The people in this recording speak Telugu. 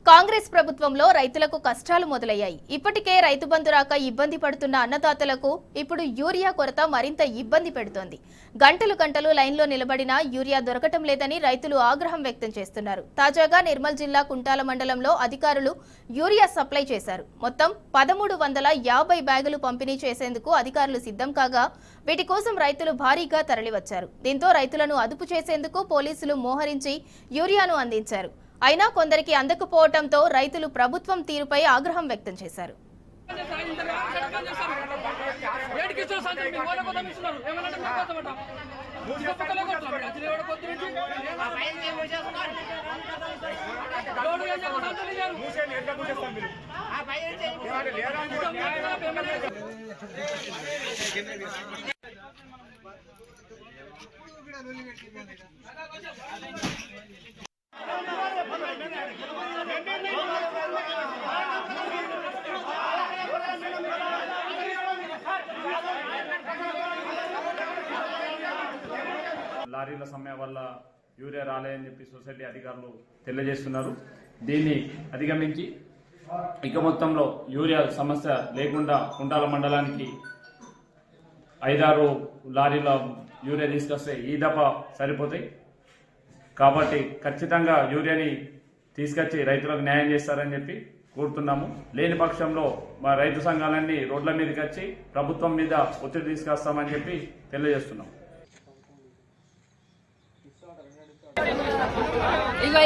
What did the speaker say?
కాంగ్రెస్ ప్రభుత్వంలో రైతులకు కష్టాలు మొదలయ్యాయి. ఇప్పటికే రైతు బంధు రాక ఇబ్బంది పడుతున్న అన్నదాతలకు ఇప్పుడు యూరియా కొరత మరింత ఇబ్బంది పెడుతోంది. గంటలు గంటలు లైన్లో నిలబడినా యూరియా దొరకటం లేదని రైతులు ఆగ్రహం వ్యక్తం చేస్తున్నారు. తాజాగా నిర్మల్ జిల్లా కుంటాల మండలంలో అధికారులు యూరియా సప్లై చేశారు. మొత్తం 1350 బ్యాగులు పంపిణీ చేసేందుకు అధికారులు సిద్ధం కాగా వీటి కోసం రైతులు భారీగా తరలివచ్చారు. దీంతో రైతులను అదుపు చేసేందుకు పోలీసులు మోహరించి యూరియాను అందించారు. అయినా కొందరికి అందకపోవడంతో రైతులు ప్రభుత్వం తీరుపై ఆగ్రహం వ్యక్తం చేశారు. లారీల సమయం వల్ల యూరియా రాలేదని చెప్పి సొసైటీ అధికారులు తెలియజేస్తున్నారు. దీన్ని అధిగమించి ఇక మొత్తంలో యూరియా సమస్య లేకుండా కుంటాల మండలానికి 5-6 లారీల యూరియా తీసుకొస్తే ఈ దఫా సరిపోతాయి. కాబట్టి ఖచ్చితంగా యూరియాని తీసుకొచ్చి రైతులకు న్యాయం చేస్తారని చెప్పి కోరుతున్నాము. లేని పక్షంలో మా రైతు సంఘాలన్నీ రోడ్ల మీదకి వచ్చి ప్రభుత్వం మీద ఒత్తిడి తీసుకొస్తామని చెప్పి తెలియజేస్తున్నాం. ఇగో